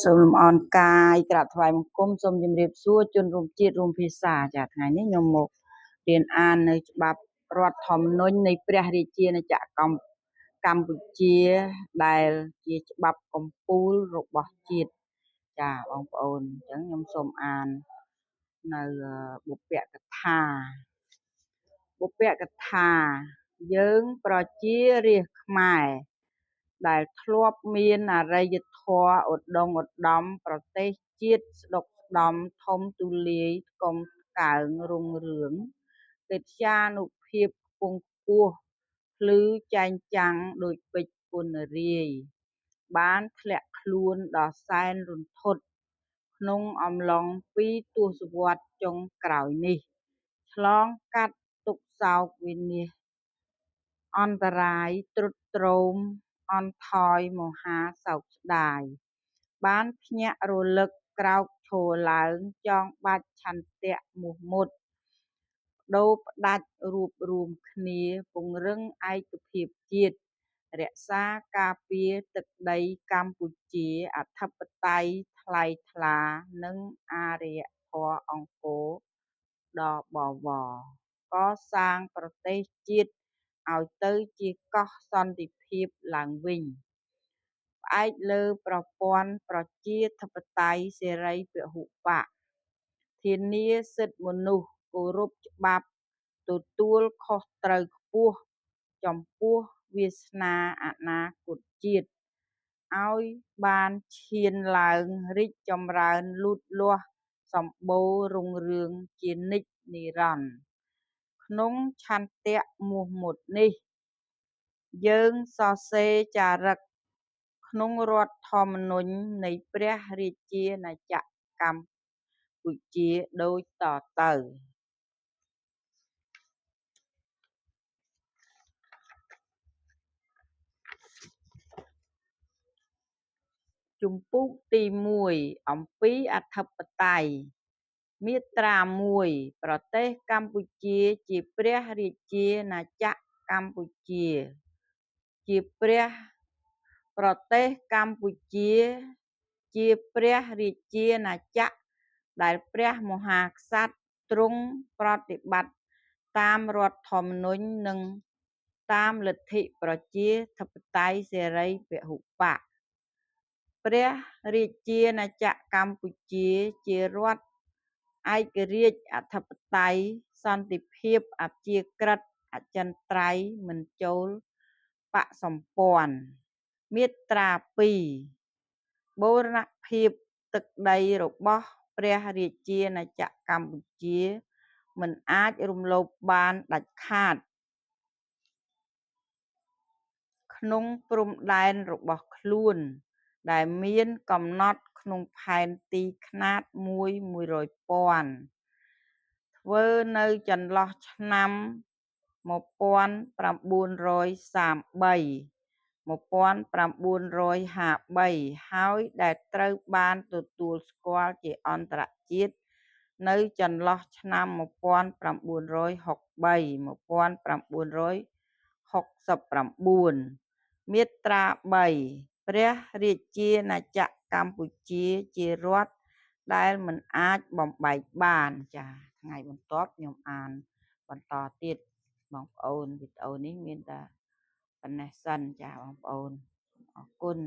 សូមលំអរកាយក្រាបថ្វាយបង្គំសូមជម្រាបសួរជនរួមជាតិរួមភាសាចាថ្ងៃនេះខ្ញុំមករៀនអាននៅច្បាប់រដ្ឋធម្មនុញ្ញនៃព្រះរាជាណាចក្រកម្ពុជាដែលជាច្បាប់កំពូលរបស់ជាតិចាបងប្អូនអញ្ចឹងខ្ញុំសូមអាននៅបុព្វកថាយើងប្រជារាស្ត្រខ្មែរដែលធ្លាប់មានអរិយធម៌ឧត្តមឧត្តមប្រទេសជាតិស្ដុកស្ដំធំទូលាយថ្កុំថ្កើងរុងរឿងកិត្យានុភាពខ្ពង់ខ្ពស់ភ្លឺចែងចាំងដូចពេជ្រពុនរាយបានធ្លាក់ខ្លួនដ៏សែនរន្ធត់ក្នុងអំឡុងពីទសវត្សរ៍ចុងក្រោយនេះឆ្លងកាត់ទុក្ខសោកវិនាសអន្តរាយទ្រុឌទ្រោមអន់ថយមហាសោកស្ដាយបានភ្ញាក់រលឹកក្រោកឈរឡើងចងបាច់ឆន្ទៈមោះមុតប្ដូរផ្ដាច់រួបរួមគ្នាពង្រឹងឯកភាពជាតិរក្សាការពារទឹកដីកម្ពុជាអធិបតេយ្យថ្លៃថ្លានិងអារ្យធម៌អង្គរដ៏បវរកសាងប្រទេសជាតិឲ្យទៅជាកោះសន្តិភាពឡើងវិញផ្អែកលើប្រព័ន្ធប្រជាធិបតេយ្យសេរីពហុបកធានាសិទ្ធិមនុស្សគោរពច្បាប់ទទួលខុសត្រូវខ្ពស់ចំពោះវាសនាអនាគតជាតិឲ្យបានឈានឡើងរីកចម្រើនលូតលាស់សម្បូររុងរឿងជានិច្ចនិរន្តរ៍ក្នុងឆន្ទៈមោះមុតនេះយើងសរសេរចារឹកក្នុងរដ្ឋធម្មនុញ្ញនៃព្រះរាជាណាចក្រកម្ពុជាដូចតទៅជំពូកទី1អំពីអធិបតេយ្យមាត្រា1ប្រទេសកម្ពុជាជាព្រះរាជាណាចក្រកម្ពុជាជាប្រទេសកម្ពុជាជាព្រះរាជាណាចក្រដែលព្រះមហាក្សត្រទ្រង់ប្រតិបត្តិតាមរដ្ឋធម្មនុញ្ញនិងតាមលទ្ធិប្រជាធិបតេយ្យសេរីពហុបកព្រះរាជាណាចក្រកម្ពុជាជារដ្ឋឯករាជ្យអធិបតេយ្យសន្តិភាពអព្យាក្រឹតអចិន្ត្រៃយ៍មិនចូលបក្សសម្ព័ន្ធមាត្រា2បូរណភាពទឹកដីរបស់ព្រះរាជាណាចក្រកម្ពុជាមិនអាចរំលោភបានដាច់ខាតក្នុងព្រំដែនរបស់ខ្លួនដែលមានកំណត់ក្នុងផែនទីខ្នាត1/100,000ធ្វើនៅចន្លោះឆ្នាំ1933-1953ហើយដែលត្រូវបានទទួលស្គាល់ជាអន្តរជាតិនៅចន្លោះឆ្នាំ1969មាត្រា3ព្រះរាជាណាចក្រកម្ពុជាជារដ្ឋដែលមិនអាចបំបែកបានចាថ្ងៃបន្ទាប់ខ្ញុំអានបន្តទៀតបងប្អូនវីដេអូនេះមានតែប៉ុណ្ណេះសិនចាបងប្អូនអរគុណ